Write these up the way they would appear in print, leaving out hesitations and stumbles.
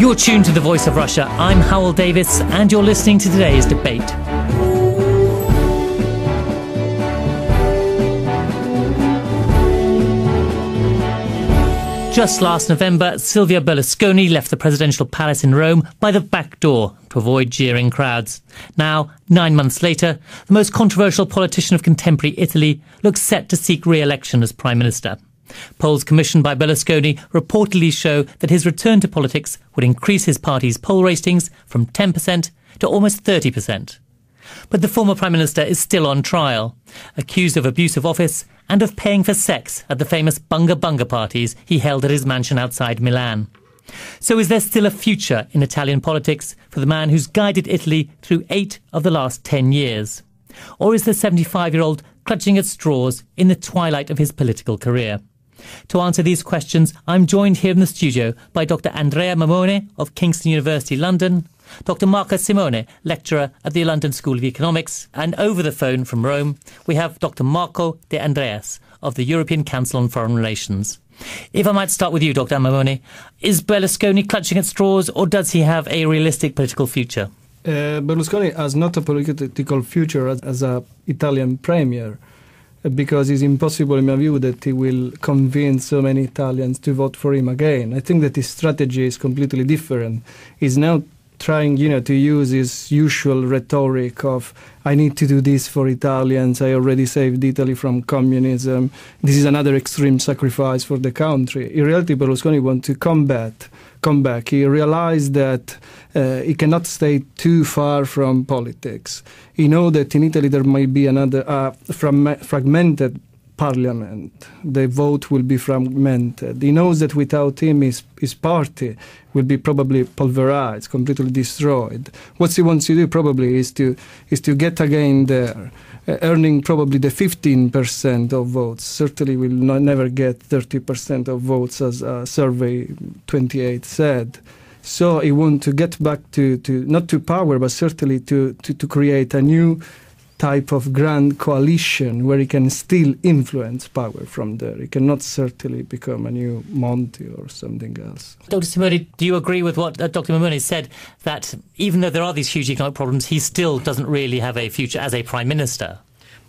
You're tuned to The Voice of Russia. I'm Hywel Davis, and you're listening to today's debate. Just last November, Silvio Berlusconi left the presidential palace in Rome by the back door to avoid jeering crowds. Now, 9 months later, the most controversial politician of contemporary Italy looks set to seek re-election as Prime Minister. Polls commissioned by Berlusconi reportedly show that his return to politics would increase his party's poll ratings from 10% to almost 30%. But the former Prime Minister is still on trial, accused of abuse of office and of paying for sex at the famous Bunga parties he held at his mansion outside Milan. So is there still a future in Italian politics for the man who's guided Italy through 8 of the last 10 years? Or is the 75-year-old clutching at straws in the twilight of his political career? To answer these questions, I'm joined here in the studio by Dr. Andrea Mammone of Kingston University, London, Dr. Simoni, lecturer at the London School of Economics, and over the phone from Rome, we have Dr. Marco de Andreis of the European Council on Foreign Relations. If I might start with you, Dr. Mammone, is Berlusconi clutching at straws, or does he have a realistic political future? Berlusconi has not a political future as an Italian premier, because it's impossible, in my view, that he will convince so many Italians to vote for him again. I think that his strategy is completely different. He's now trying, to use his usual rhetoric of, I need to do this for Italians, I already saved Italy from communism, this is another extreme sacrifice for the country. In reality, Berlusconi wants to come back. He realized that he cannot stay too far from politics. He knows that in Italy there might be another fragmented parliament. The vote will be fragmented. He knows that without him, his party will be probably pulverized, completely destroyed. What he wants to do probably is to get again there, earning probably the 15% of votes. Certainly will never get 30% of votes, as survey 28 said. So he wants to get back to not to power, but certainly to create a new type of grand coalition where he can still influence power from there. He cannot certainly become a new Monti or something else. Dr. Simoni, do you agree with what Dr. Mammone said, that even though there are these huge economic problems, he still doesn't really have a future as a Prime Minister?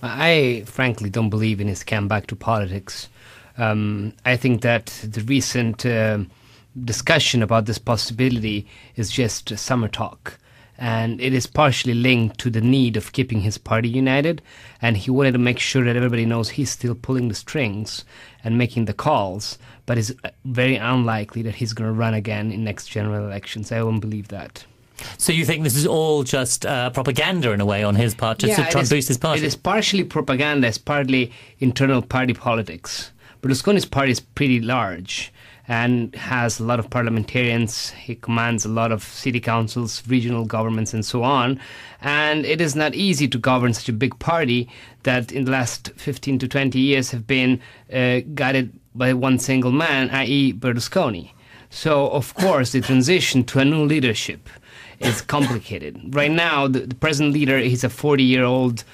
I frankly don't believe in his comeback to politics. I think that the recent discussion about this possibility is just summer talk. And it is partially linked to the need of keeping his party united, and he wanted to make sure that everybody knows he's still pulling the strings and making the calls, but it's very unlikely that he's going to run again in next general elections. I won't believe that. So you think this is all just propaganda in a way on his part, just to try and boost his party? It is partially propaganda, it's partly internal party politics. Berlusconi's party is pretty large and has a lot of parliamentarians. He commands a lot of city councils, regional governments, and so on. And it is not easy to govern such a big party that in the last 15 to 20 years have been guided by one single man, i.e. Berlusconi. So, of course, the transition to a new leadership is complicated. Right now, the present leader is a 40-year-old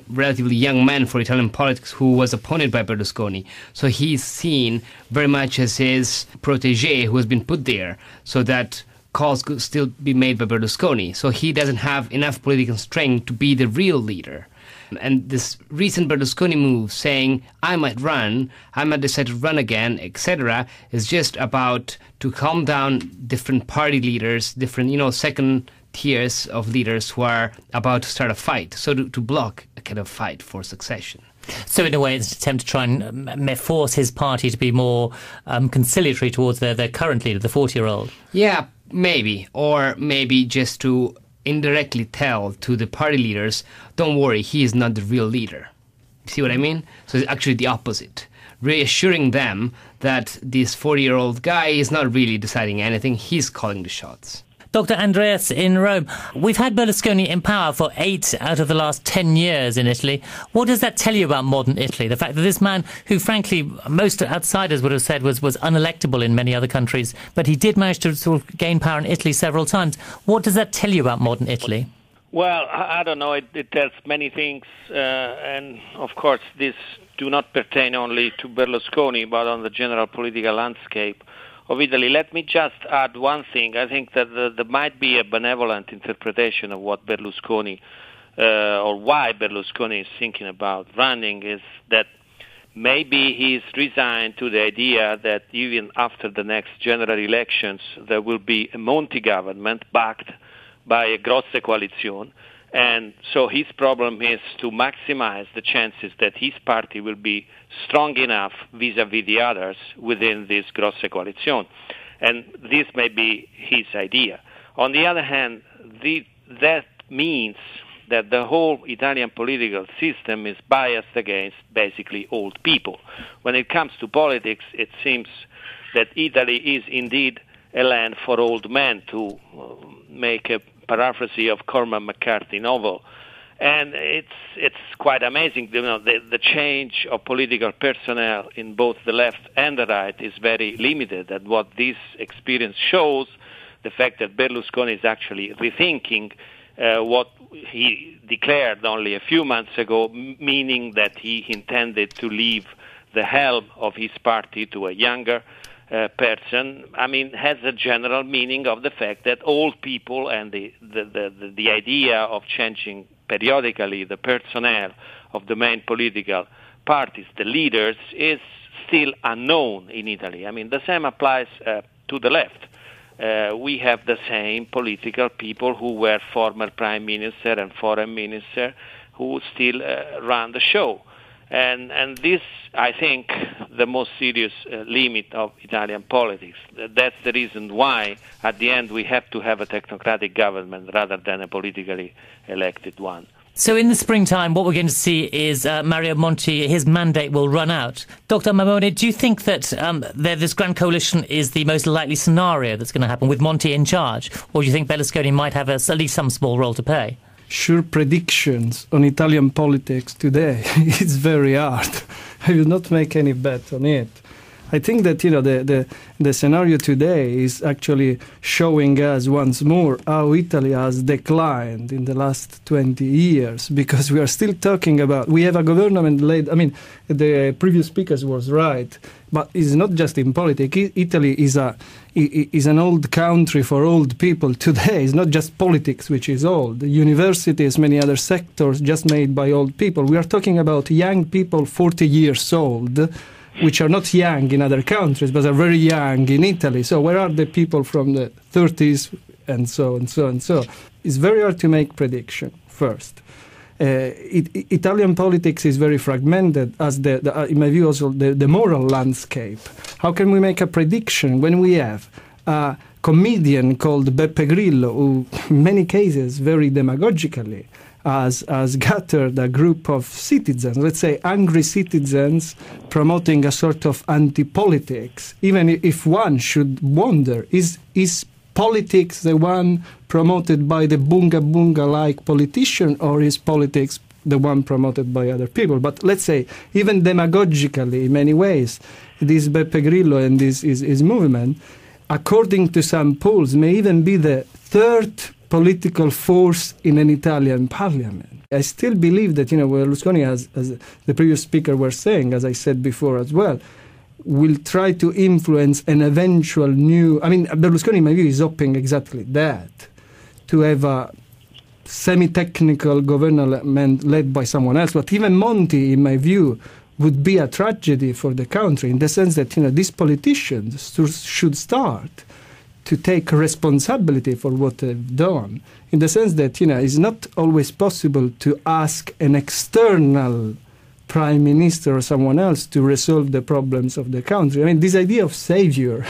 relatively young man for Italian politics who was appointed by Berlusconi. So he's seen very much as his protege who has been put there so that calls could still be made by Berlusconi. So he doesn't have enough political strength to be the real leader. And this recent Berlusconi move saying, I might decide to run again, etc., is just about to calm down different party leaders, different, second tiers of leaders who are about to start a fight, so to block a kind of fight for succession. So in a way it's an attempt to try and force his party to be more conciliatory towards their current leader, the 40-year-old. Yeah, maybe. Or maybe just to indirectly tell to the party leaders, don't worry, he is not the real leader. See what I mean? So it's actually the opposite. Reassuring them that this 40-year-old guy is not really deciding anything, he's calling the shots. Dr. Andreis in Rome, we've had Berlusconi in power for 8 out of the last 10 years in Italy. What does that tell you about modern Italy? The fact that this man, who frankly most outsiders would have said was unelectable in many other countries, but he did manage to sort of gain power in Italy several times. What does that tell you about modern Italy? Well, I don't know. It tells many things, and of course these do not pertain only to Berlusconi, but on the general political landscape of Italy. Let me just add one thing. I think that there might be a benevolent interpretation of what Berlusconi or why Berlusconi is thinking about running is that maybe he's resigned to the idea that even after the next general elections there will be a Monti government backed by a grosse coalition. And so his problem is to maximize the chances that his party will be strong enough vis-à-vis the others within this grosse coalition. And this may be his idea. On the other hand, that means that the whole Italian political system is biased against basically old people. When it comes to politics, it seems that Italy is indeed a land for old men, to make a paraphrase of Cormac McCarthy novel. And it's quite amazing, the change of political personnel in both the left and the right is very limited. And what this experience shows, the fact that Berlusconi is actually rethinking what he declared only a few months ago, meaning that he intended to leave the helm of his party to a younger person, has a general meaning of the fact that old people and the idea of changing periodically the personnel of the main political parties, the leaders, is still unknown in Italy. The same applies to the left. We have the same political people who were former prime minister and foreign minister who still run the show. And this, I think, the most serious limit of Italian politics. That's the reason why, at the end, we have to have a technocratic government rather than a politically elected one. So in the springtime, what we're going to see is Mario Monti, his mandate will run out. Dr. Mammone, do you think that this grand coalition is the most likely scenario that's going to happen with Monti in charge? Or do you think Berlusconi might have at least some small role to play? Sure, predictions on Italian politics today, it's very hard. I will not make any bet on it. I think that the scenario today is actually showing us once more how Italy has declined in the last 20 years, because we are still talking about, we have a government led, the previous speaker was right, but it's not just in politics. Italy is an old country for old people today. It's not just politics which is old. The universities, many other sectors just made by old people. We are talking about young people 40 years old, which are not young in other countries, but are very young in Italy. So where are the people from the 30s and so and so and so? It's very hard to make prediction, first. Italian politics is very fragmented, as in my view also the moral landscape. How can we make a prediction when we have a comedian called Beppe Grillo, who in many cases very demagogically has gathered a group of citizens, let's say angry citizens, promoting a sort of anti-politics, even if one should wonder, is politics the one promoted by the Bunga-like politician, or is politics the one promoted by other people? But let's say, even demagogically, in many ways, this Beppe Grillo and this his movement, according to some polls, may even be the third political force in an Italian parliament. I still believe that, Berlusconi, as the previous speaker was saying, as I said before as well, will try to influence an eventual new... Berlusconi, in my view, is hoping exactly that, to have a semi-technical government led by someone else. But even Monti, in my view, would be a tragedy for the country, in the sense that, these politicians should start to take responsibility for what they've done, in the sense that, it's not always possible to ask an external prime minister or someone else to resolve the problems of the country. This idea of savior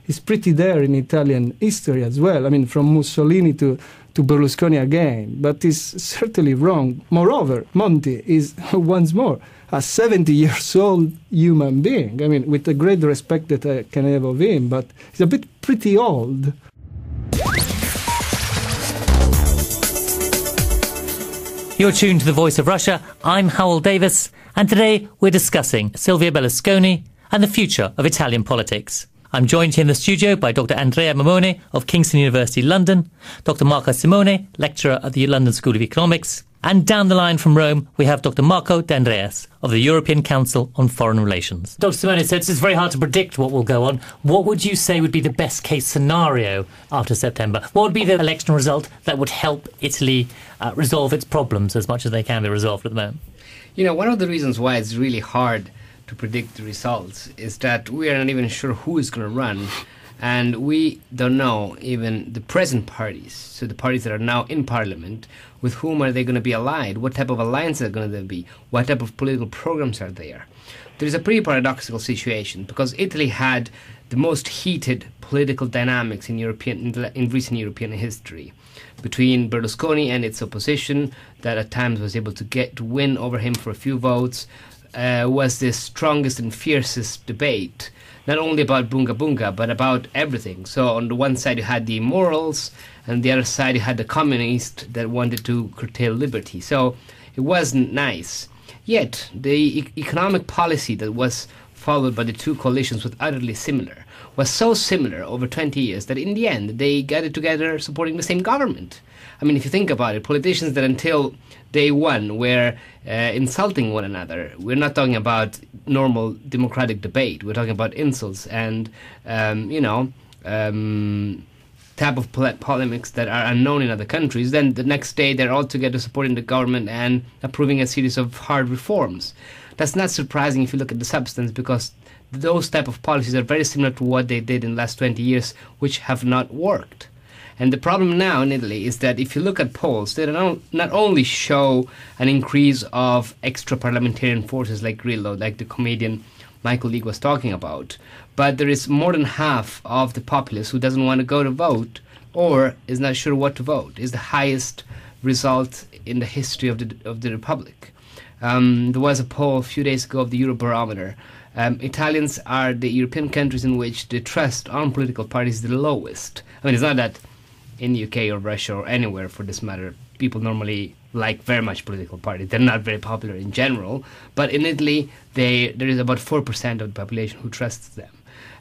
is pretty there in Italian history as well. From Mussolini to Berlusconi again, but it's certainly wrong. Moreover, Monti is, once more, a 70-years-old human being. With the great respect that I can have of him, but he's a bit pretty old. You're tuned to The Voice of Russia. I'm Hywel Davis, and today we're discussing Silvio Berlusconi and the future of Italian politics. I'm joined here in the studio by Dr. Andrea Mammone of Kingston University, London, Dr. Marco Simoni, lecturer at the London School of Economics, And down the line from Rome, we have Dr. Marco de Andreis of the European Council on Foreign Relations. Dr. Simoni says it's very hard to predict what will go on. What would you say would be the best case scenario after September? What would be the election result that would help Italy resolve its problems as much as they can be resolved at the moment? You know, one of the reasons why it's really hard to predict the results is that we are not even sure who is going to run. And we don't know even the present parties, so the parties that are now in parliament, with whom are they going to be allied? What type of alliances are going to be? What type of political programs are there? There is a pretty paradoxical situation because Italy had the most heated political dynamics in recent European history between Berlusconi and its opposition that at times was able to win over him for a few votes, was the strongest and fiercest debate. Not only about Bunga Bunga, but about everything. So on the one side you had the immorals, and on the other side you had the communists that wanted to curtail liberty. So it wasn't nice. Yet the economic policy that was followed by the two coalitions was utterly similar. Was so similar over 20 years that in the end they gathered together supporting the same government. I mean, if you think about it, politicians that until day one were insulting one another. We're not talking about normal democratic debate. We're talking about insults and, type of polemics that are unknown in other countries. Then the next day they're all together supporting the government and approving a series of hard reforms. That's not surprising if you look at the substance, because those type of policies are very similar to what they did in the last 20 years, which have not worked. And the problem now in Italy is that if you look at polls, they not only show an increase of extra parliamentarian forces like Grillo, like the comedian Michael League was talking about, but there is more than half of the populace who doesn't want to go to vote or is not sure what to vote. It's the highest result in the history of the Republic. There was a poll a few days ago of the Eurobarometer. Italians are the European countries in which the trust on political parties is the lowest. I mean, it's not that in the UK or Russia or anywhere for this matter, people normally like very much political parties. They're not very popular in general. But in Italy, there is about 4% of the population who trusts them.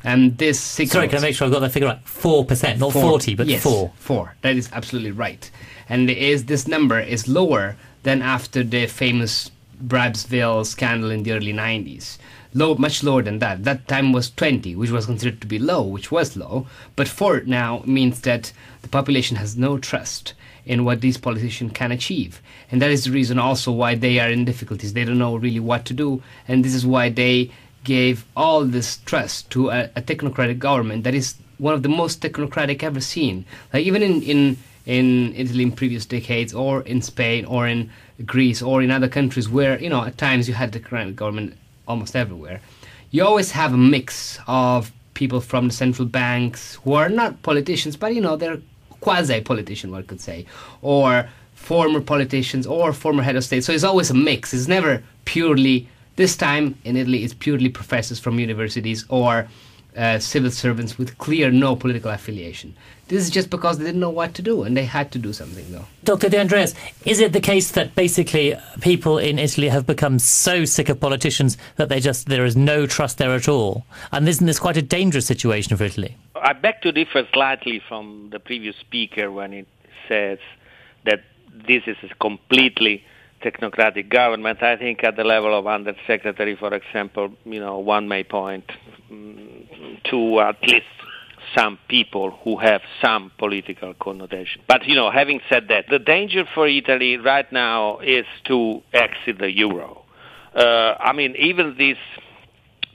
And this signals... Sorry, can I make sure I've got that figure right? 4%, not 40, but yes, 4. 4. That is absolutely right. And this number is lower than after the famous Bribesville scandal in the early 90s. Much lower than that. That time was 20, which was considered to be low, which was low. But 4 now means that the population has no trust in what these politicians can achieve. And that is the reason also why they are in difficulties. They don't know really what to do. And this is why they gave all this trust to a technocratic government that is one of the most technocratic ever seen. Like even in Italy in previous decades, or in Spain, or in Greece, or in other countries where, at times you had the technocratic government almost everywhere, you always have a mix of people from the central banks who are not politicians, but they're quasi-politician, one could say, or former politicians or former head of state. So it's always a mix. It's never purely, this time in Italy, it's purely professors from universities or civil servants with clear no political affiliation. This is just because they didn't know what to do, and they had to do something, though. Dr. De Andreis, is it the case that basically people in Italy have become so sick of politicians that there is no trust there at all? And isn't this quite a dangerous situation for Italy? I beg to differ slightly from the previous speaker when he says that this is a completely technocratic government. I think at the level of undersecretary, for example, one may point to at least some people who have some political connotation. But, having said that, the danger for Italy right now is to exit the euro. Even this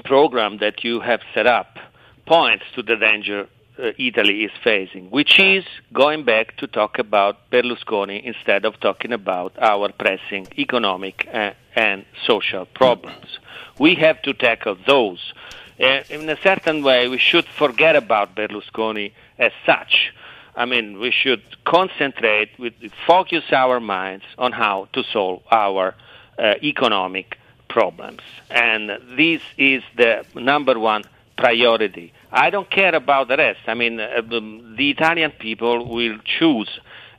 program that you have set up points to the danger Italy is facing, which is going back to talk about Berlusconi instead of talking about our pressing economic and social problems. We have to tackle those. In a certain way, we should forget about Berlusconi as such. We should concentrate, focus our minds on how to solve our economic problems. And this is the number one priority. I don't care about the rest. The Italian people will choose.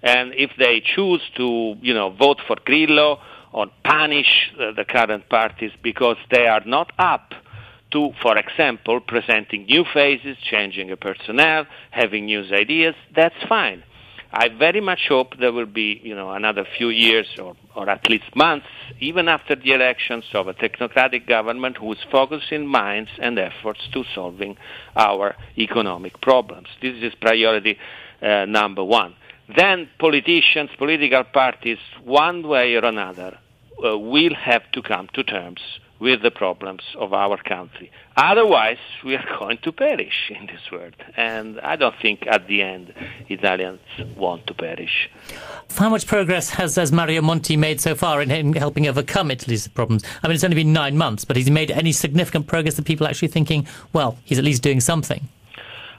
And if they choose to, vote for Grillo or punish the current parties because they are not up to, for example, presenting new faces, changing a personnel, having new ideas, that's fine. I very much hope there will be, another few years or at least months, even after the elections, of a technocratic government who is focusing minds and efforts to solving our economic problems. This is priority number one. Then politicians, political parties, one way or another, will have to come to terms with the problems of our country. Otherwise, we are going to perish in this world. And I don't think at the end Italians want to perish. How much progress has Mario Monti made so far in helping overcome Italy's problems? I mean, it's only been 9 months, but has he made any significant progress that people are actually thinking, well, he's at least doing something?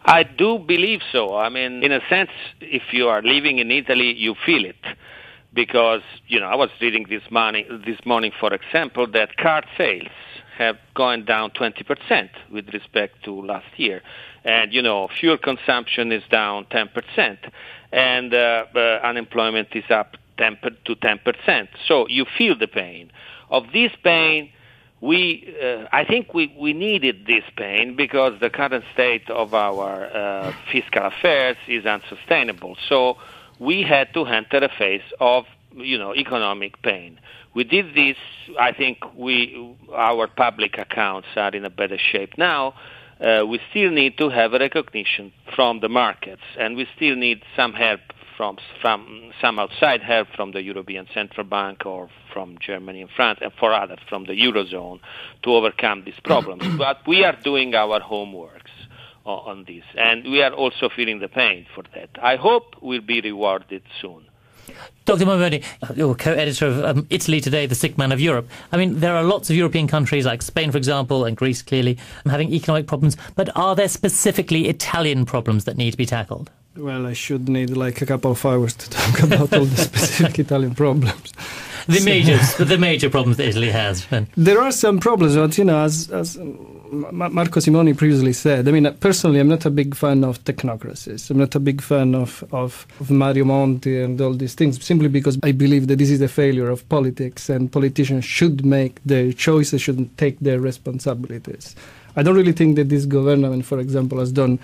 I do believe so. I mean, in a sense, if you are living in Italy, you feel it. Because, I was reading this morning, for example, that car sales have gone down 20% with respect to last year. And, fuel consumption is down 10%. And unemployment is up 10%. So you feel the pain. Of this pain, I think we needed this pain because the current state of our fiscal affairs is unsustainable. So we had to enter a phase of, economic pain. We did this. I think our public accounts are in a better shape now. We still need to have a recognition from the markets, and we still need some help from some outside help from the European Central Bank or from Germany and France, and for others from the Eurozone to overcome these problems. But we are doing our homeworks on this, and we are also feeling the pain for that. I hope we'll be rewarded soon. Dr. Mammone, you're co-editor of Italy Today, the Sick Man of Europe. I mean, there are lots of European countries like Spain, for example, and Greece, clearly, having economic problems. But are there specifically Italian problems that need to be tackled? Well, I should need like a couple of hours to talk about all the specific Italian problems. The major problems that Italy has. There are some problems, but, as Marco Simoni previously said, I mean, personally, I'm not a big fan of technocracies. I'm not a big fan of Mario Monti and all these things, simply because I believe that this is a failure of politics and politicians should make their choices, should take their responsibilities. I don't really think that this government, for example, has done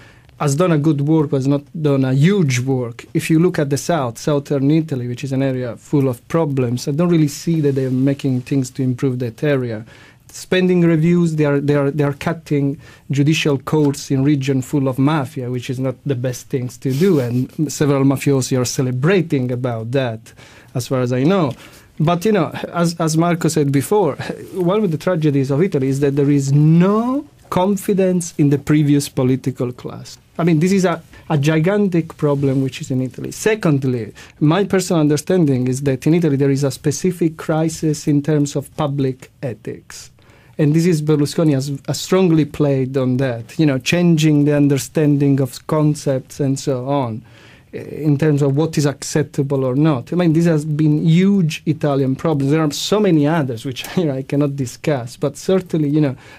a good work, has not done a huge work. If you look at the southern Italy, which is an area full of problems, I don't really see that they are making things to improve that area. Spending reviews, they are cutting judicial courts in region full of mafia, which is not the best things to do, and several mafiosi are celebrating about that, as far as I know. But, as Marco said before, one of the tragedies of Italy is that there is no confidence in the previous political class. I mean, this is a gigantic problem which is in Italy. Secondly, my personal understanding is that in Italy there is a specific crisis in terms of public ethics. And this is Berlusconi has strongly played on that, changing the understanding of concepts and so on, in terms of what is acceptable or not. I mean, this has been huge Italian problems. There are so many others which I cannot discuss, but certainly,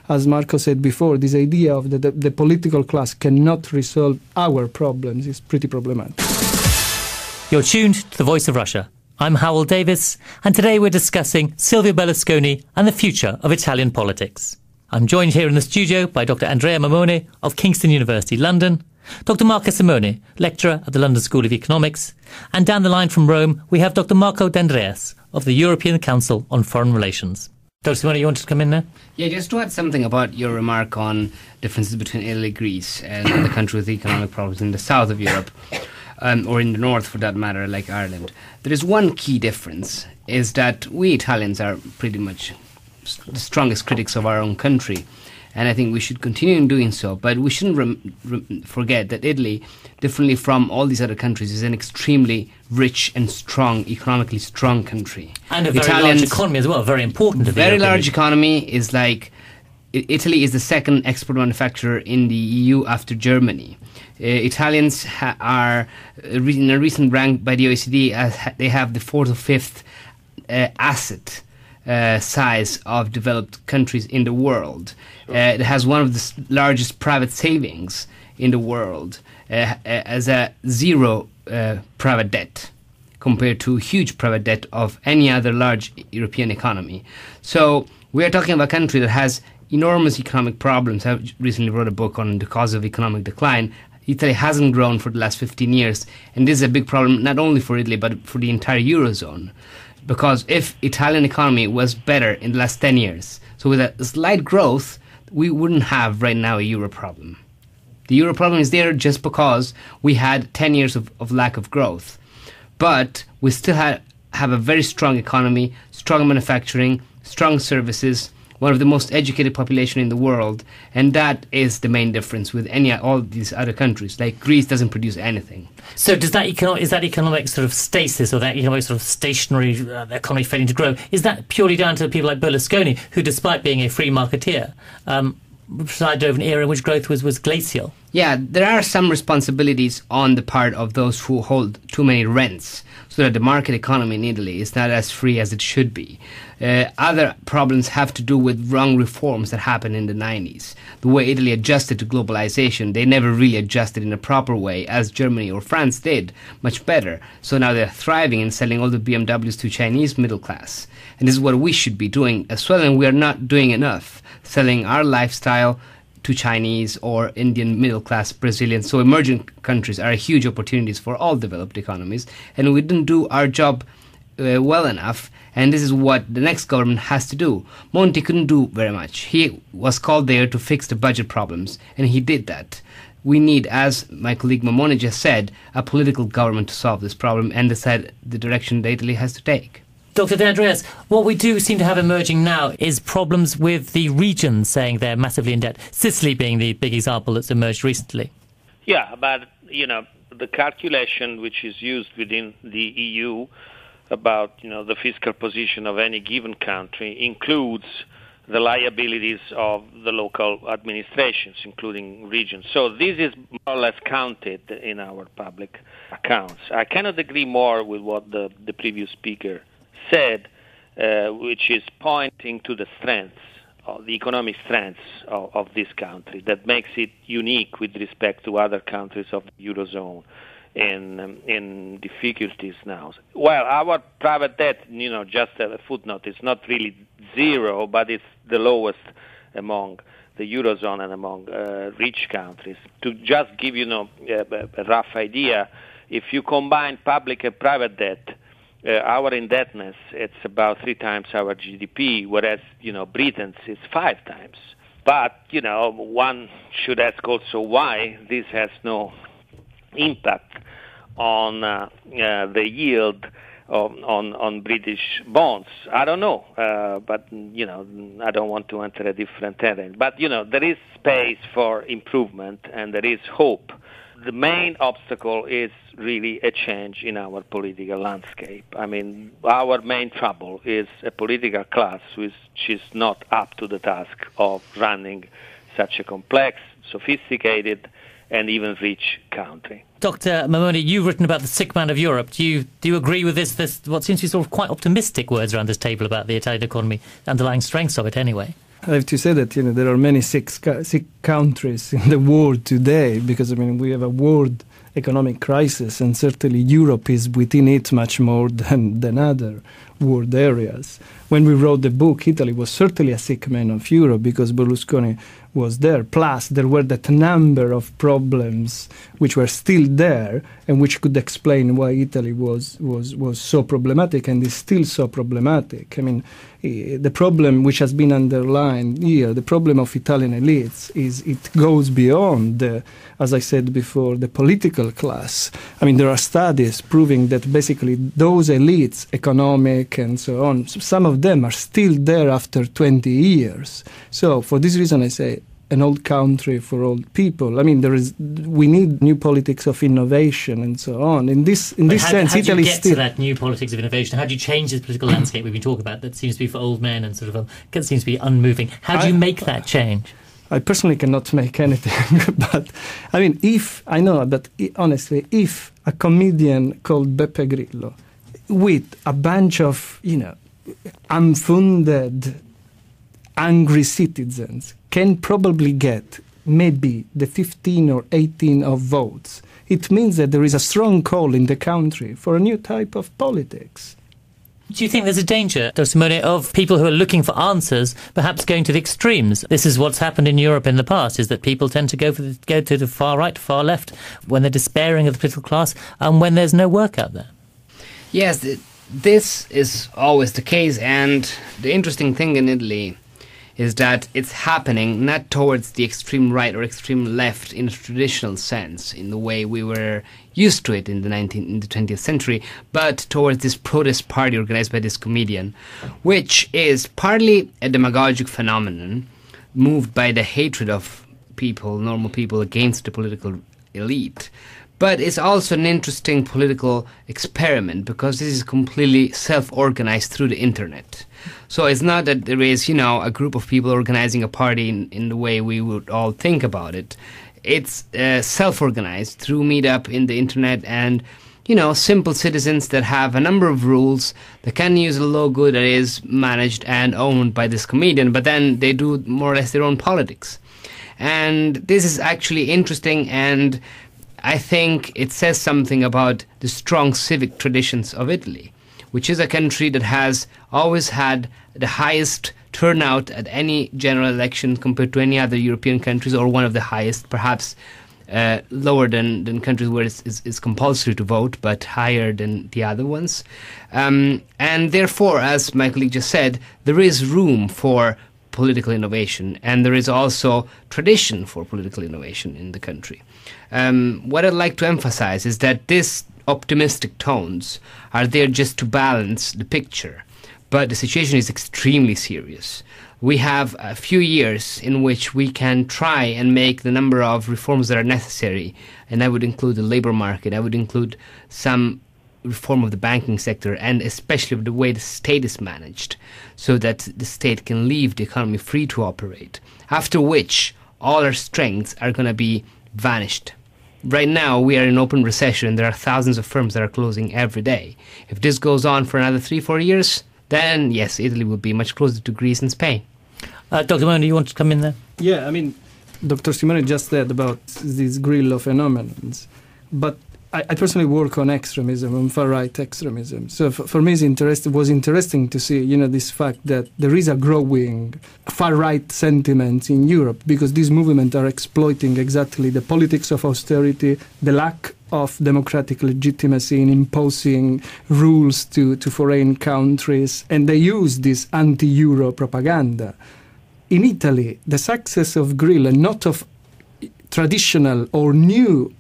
as Marco said before, this idea of the political class cannot resolve our problems is pretty problematic. You're tuned to The Voice of Russia. I'm Hywel Davis, and today we're discussing Silvio Berlusconi and the future of Italian politics. I'm joined here in the studio by Dr. Andrea Mammone of Kingston University, London, Dr. Marco Simoni, lecturer at the London School of Economics, and down the line from Rome we have Dr. Marco Andreis of the European Council on Foreign Relations. Dr. Simoni, you want to come in there? Yeah, just to add something about your remark on differences between Italy, Greece, and the country with economic problems in the south of Europe, or in the north for that matter, like Ireland. There is one key difference, is that we Italians are pretty much the strongest critics of our own country. And I think we should continue in doing so. But we shouldn't forget that Italy, differently from all these other countries, is an extremely rich and strong, economically strong country. And a very large economy as well, very important. Very large economy is like, Italy is the second export manufacturer in the EU after Germany. Italians are, in a recent rank by the OECD, they have the fourth or fifth asset size of developed countries in the world. It has one of the largest private savings in the world, as a zero private debt compared to huge private debt of any other large European economy. So we are talking about a country that has enormous economic problems. I recently wrote a book on the cause of economic decline. Italy hasn't grown for the last 15 years. And this is a big problem, not only for Italy, but for the entire Eurozone. Because if Italian economy was better in the last 10 years, so with a slight growth, we wouldn't have right now a euro problem. The euro problem is there just because we had 10 years of lack of growth. But we still have a very strong economy, strong manufacturing, strong services, one of the most educated population in the world, and that is the main difference with all these other countries. Like Greece doesn't produce anything. So is that economic sort of stasis, or that economic sort of stationary economy failing to grow, is that purely down to people like Berlusconi, who, despite being a free marketeer, presided over an era in which growth was glacial? Yeah, there are some responsibilities on the part of those who hold too many rents, so that the market economy in Italy is not as free as it should be. Other problems have to do with wrong reforms that happened in the 90s. The way Italy adjusted to globalization, they never really adjusted in a proper way, as Germany or France did, much better. So now they're thriving and selling all the BMWs to Chinese middle class. And this is what we should be doing as well, and we are not doing enough, selling our lifestyle to Chinese or Indian middle-class Brazilians. So emerging countries are huge opportunities for all developed economies, and we didn't do our job well enough, and this is what the next government has to do. Monti couldn't do very much. He was called there to fix the budget problems, and he did that. We need, as my colleague Mammone just said, a political government to solve this problem and decide the direction that Italy has to take. Dr. Andreis, what we do seem to have emerging now is problems with the regions saying they're massively in debt, Sicily being the big example that's emerged recently. Yeah, but, the calculation which is used within the EU about, the fiscal position of any given country includes the liabilities of the local administrations, including regions. So this is more or less counted in our public accounts. I cannot agree more with what the previous speaker said, which is pointing to the strengths, the economic strengths of this country that makes it unique with respect to other countries of the Eurozone in difficulties now. Well, our private debt, just a footnote, is not really zero, but it's the lowest among the Eurozone and among rich countries. To just give a rough idea, if you combine public and private debt, our indebtedness, it's about 3 times our GDP, whereas, Britain's is 5 times. But, one should ask also why this has no impact on the yield on British bonds. I don't know, but, I don't want to enter a different terrain. But, there is space for improvement and there is hope. The main obstacle is really a change in our political landscape. I mean, our main trouble is a political class which is not up to the task of running such a complex, sophisticated, and even rich country. Dr. Mammone, you've written about the sick man of Europe. Do you agree with this what seems to be sort of quite optimistic words around this table about the Italian economy, underlying strengths of it anyway? I have to say that there are many sick countries in the world today because we have a world economic crisis, and certainly Europe is within it much more than other world areas. When we wrote the book, Italy was certainly a sick man of Europe because Berlusconi was there. Plus, there were that number of problems which were still there and which could explain why Italy was so problematic and is still so problematic. The problem which has been underlined here, the problem of Italian elites, is it goes beyond, as I said before, the political class. There are studies proving that basically those elites, economic and so on, some of them are still there after 20 years. So for this reason I say an old country for old people. We need new politics of innovation and so on. In this sense, Italy is still... to that new politics of innovation? How do you change this political landscape we've been talking about that seems to be for old men and sort of seems to be unmoving? How do you make that change? I personally cannot make anything, but honestly, if a comedian called Beppe Grillo, with a bunch of, unfounded, angry citizens, can probably get maybe the 15 or 18 of votes, it means that there is a strong call in the country for a new type of politics. Do you think there's a danger, Dr. Simoni, of people who are looking for answers perhaps going to the extremes? This is what's happened in Europe in the past, is that people tend to go to the far right, far left, when they're despairing of the political class and when there's no work out there. Yes, this is always the case, and the interesting thing in Italy is that it's happening not towards the extreme right or extreme left in a traditional sense, in the way we were used to it in the 20th century, but towards this protest party organized by this comedian, which is partly a demagogic phenomenon moved by the hatred of people, normal people, against the political elite. But it's also an interesting political experiment because this is completely self-organized through the internet. So it's not that there is, a group of people organizing a party in the way we would all think about it. It's self-organized through meetup in the internet and, simple citizens that have a number of rules. They can use a logo that is managed and owned by this comedian, but then they do more or less their own politics. And this is actually interesting, and I think it says something about the strong civic traditions of Italy, which is a country that has always had the highest turnout at any general election compared to any other European countries, or one of the highest, perhaps lower than countries where it's compulsory to vote, but higher than the other ones. And therefore, as my colleague just said, there is room for political innovation, and there is also tradition for political innovation in the country. What I'd like to emphasize is that these optimistic tones are there just to balance the picture, but the situation is extremely serious. We have a few years in which we can try and make the number of reforms that are necessary, and I would include the labor market, I would include some reform of the banking sector, and especially the way the state is managed, so that the state can leave the economy free to operate, after which all our strengths are going to be vanished. Right now, we are in open recession. There are thousands of firms that are closing every day. If this goes on for another 3-4 years, then yes, Italy would be much closer to Greece and Spain. Dr. Mammone, do you want to come in there? Yeah, Dr. Simoni just said about this guerrilla phenomenons, but I personally work on extremism, on far-right extremism. So for me, it was interesting to see, this fact that there is a growing far-right sentiment in Europe, because these movements are exploiting exactly the politics of austerity, the lack of democratic legitimacy in imposing rules to foreign countries, and they use this anti-Euro propaganda. In Italy, the success of guerrilla, not of traditional or new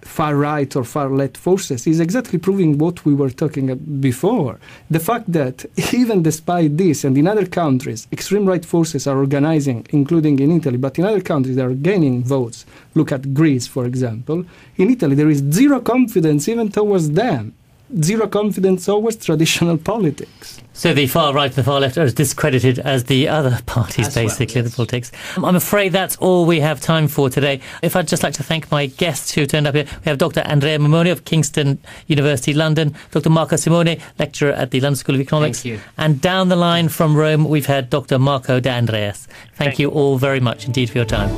far-right or far-left forces, is exactly proving what we were talking about before. The fact that even despite this, and in other countries, extreme right forces are organizing, including in Italy, but in other countries they are gaining votes. Look at Greece, for example. In Italy, there is zero confidence even towards them. Zero confidence towards traditional politics. So the far right and the far left are as discredited as the other parties, as basically, well, yes. The politics. I'm afraid that's all we have time for today. If I'd just like to thank my guests who turned up here. We have Dr. Andrea Mammone of Kingston University, London, Dr. Marco Simoni, lecturer at the London School of Economics. Thank you. And down the line from Rome, we've had Dr. Marco de Andreis. Thank you all very much indeed for your time.